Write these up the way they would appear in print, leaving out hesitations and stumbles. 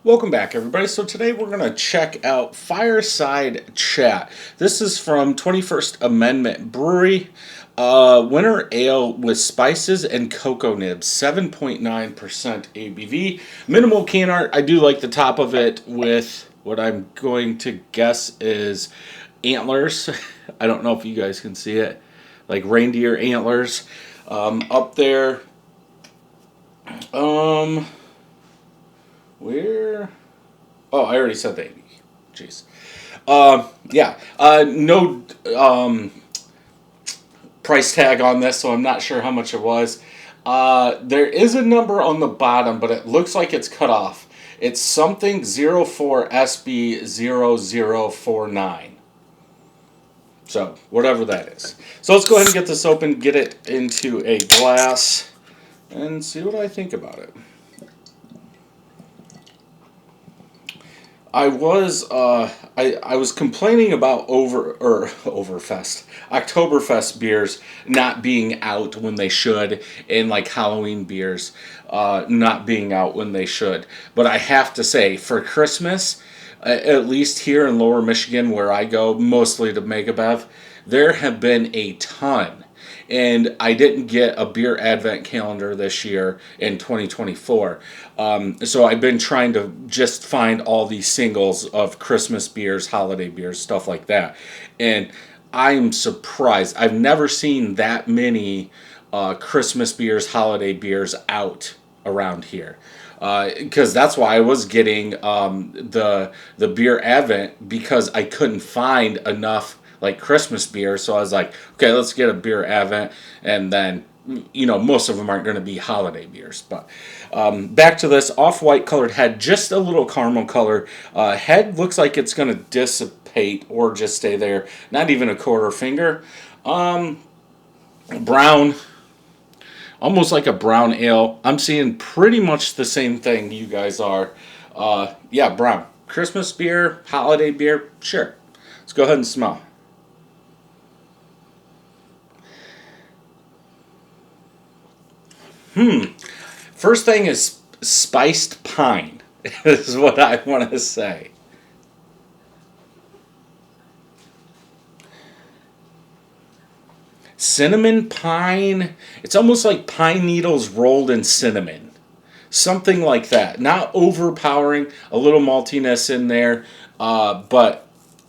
Welcome back, everybody. So today we're going to check out Fireside Chat. This is from 21st Amendment Brewery. Winter Ale with spices and cocoa nibs, 7.9% ABV. Minimal can art. I do like the top of it with what I'm going to guess is antlers. I don't know if you guys can see it. Like reindeer antlers up there. Where? Oh, I already said the 80. Jeez. Yeah. No price tag on this, so I'm not sure how much it was. There is a number on the bottom, but it looks like it's cut off. It's something 04SB0049. So, whatever that is. So let's go ahead and get this open, get it into a glass, and see what I think about it. I was complaining about Oktoberfest beers not being out when they should, and like Halloween beers not being out when they should. But I have to say, for Christmas, at least here in Lower Michigan where I go, mostly to Megabev, there have been a ton. And I didn't get a beer advent calendar this year in 2024. So I've been trying to just find all these singles of Christmas beers, holiday beers, stuff like that. And I'm surprised. I've never seen that many Christmas beers, holiday beers out around here. Because that's why I was getting the beer advent, because I couldn't find enough like Christmas beer. So I was like, okay, let's get a beer advent, and then most of them aren't going to be holiday beers. But back to this off-white colored head, just a little caramel color. Head looks like it's going to dissipate or just stay there. Not even a quarter finger. Brown. Almost like a brown ale. I'm seeing pretty much the same thing you guys are. Yeah, brown. Christmas beer, holiday beer, sure. Let's go ahead and smell. First thing is spiced pine, is what I want to say. Cinnamon pine. It's almost like pine needles rolled in cinnamon. Something like that. Not overpowering. A little maltiness in there. But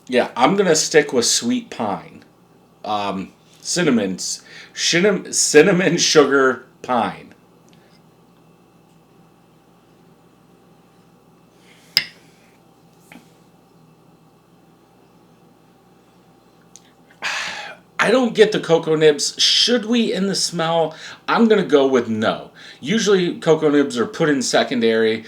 yeah, I'm going to stick with sweet pine. Cinnamon sugar pine. I don't get the cocoa nibs. Should we in the smell? I'm going to go with no. Usually cocoa nibs are put in secondary.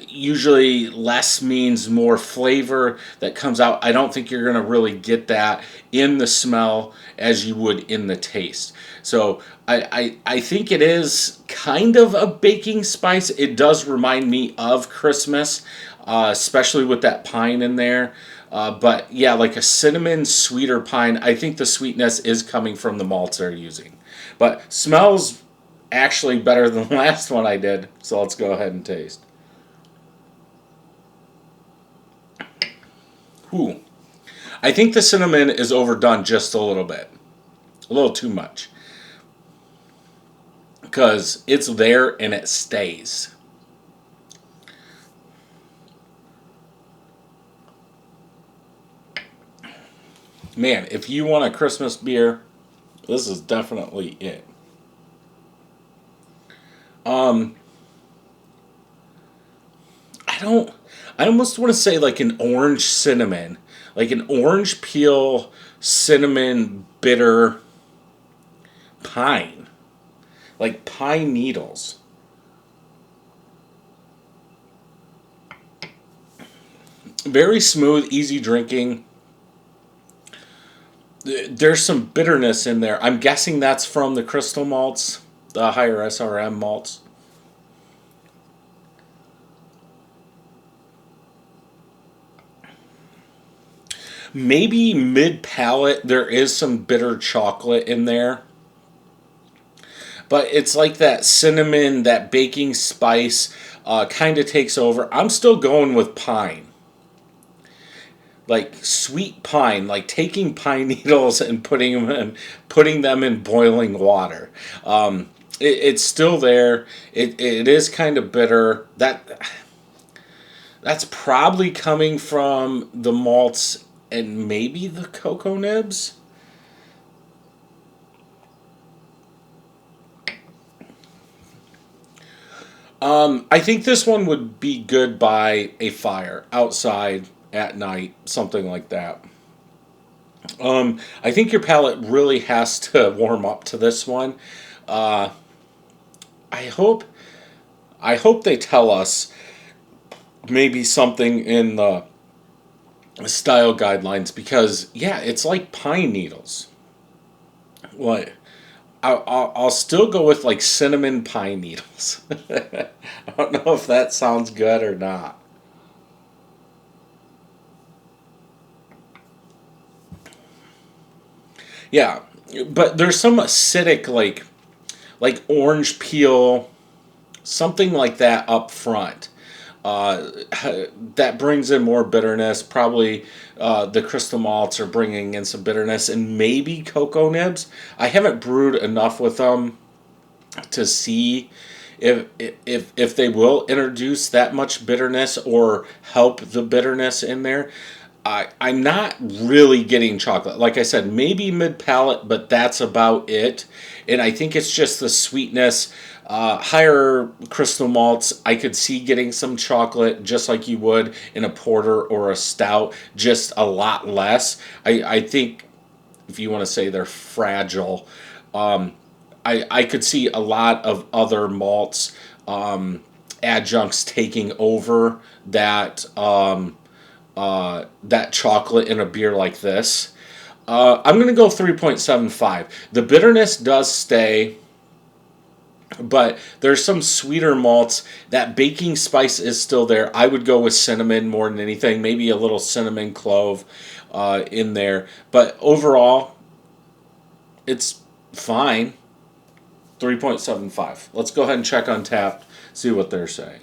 Usually less means more flavor that comes out. I don't think you're going to really get that in the smell as you would in the taste. So I think it is kind of a baking spice. It does remind me of Christmas, especially with that pine in there. But yeah, like a cinnamon sweeter pine. I think the sweetness is coming from the malts they're using. But smells actually better than the last one I did. So let's go ahead and taste. Ooh. I think the cinnamon is overdone just a little bit. A little too much. Because it's there and it stays. Man, if you want a Christmas beer, this is definitely it. I almost want to say like an orange cinnamon, like an orange peel cinnamon bitter pine, like pine needles. Very smooth, easy drinking. There's some bitterness in there. I'm guessing that's from the crystal malts, the higher SRM malts. Maybe mid palate there is some bitter chocolate in there. but it's like that cinnamon, that baking spice kind of takes over. I'm still going with pine. Like sweet pine, like taking pine needles and putting them in boiling water. It's still there. It is kind of bitter. That's probably coming from the malts and maybe the cocoa nibs. I think this one would be good by a fire outside at night, something like that. I think your palate really has to warm up to this one. Uh, I hope I hope they tell us maybe something in the style guidelines because yeah, it's like pine needles. What? I'll still go with like cinnamon pine needles. I don't know if that sounds good or not. Yeah, but there's some acidic like orange peel, something like that up front. Uh, that brings in more bitterness. Probably the crystal malts are bringing in some bitterness, and maybe cocoa nibs. I haven't brewed enough with them to see if they will introduce that much bitterness or help the bitterness in there. I'm not really getting chocolate. Like I said, maybe mid palate, but that's about it. And I think it's just the sweetness. Higher crystal malts, I could see getting some chocolate just like you would in a porter or a stout, just a lot less. I think if you want to say they're fragile, um, I could see a lot of other malts adjuncts taking over that chocolate in a beer like this. I'm going to go 3.75. The bitterness does stay, but there's some sweeter malts. That baking spice is still there. I would go with cinnamon more than anything. Maybe a little cinnamon clove in there. But overall, it's fine. 3.75. Let's go ahead and check Untapped, see what they're saying.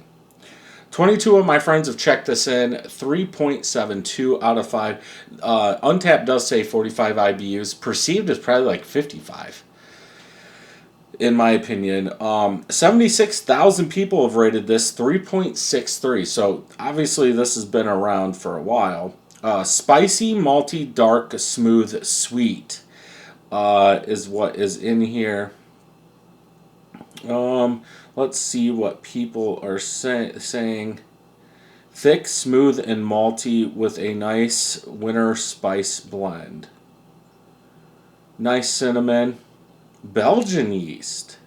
22 of my friends have checked this in. 3.72 out of 5. Untapped does say 45 IBUs. Perceived is probably like 55, in my opinion. 76,000 people have rated this 3.63. So obviously this has been around for a while. Spicy, malty, dark, smooth, sweet is what is in here. Let's see what people are saying. Thick, smooth, and malty with a nice winter spice blend. Nice cinnamon. Belgian yeast.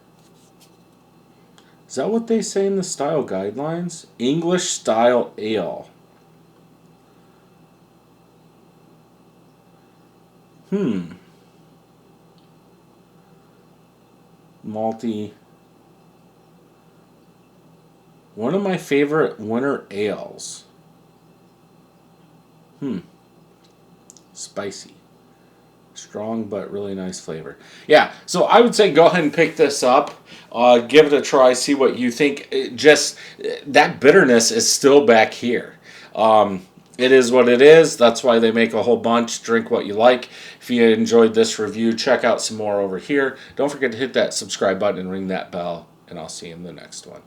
Is that what they say in the style guidelines? English style ale. Malty. One of my favorite winter ales. Spicy. Strong but really nice flavor. Yeah, so I would say go ahead and pick this up. Give it a try, see what you think. That bitterness is still back here. It is what it is. That's why they make a whole bunch. Drink what you like. If you enjoyed this review, check out some more over here. Don't forget to hit that subscribe button and ring that bell, and I'll see you in the next one.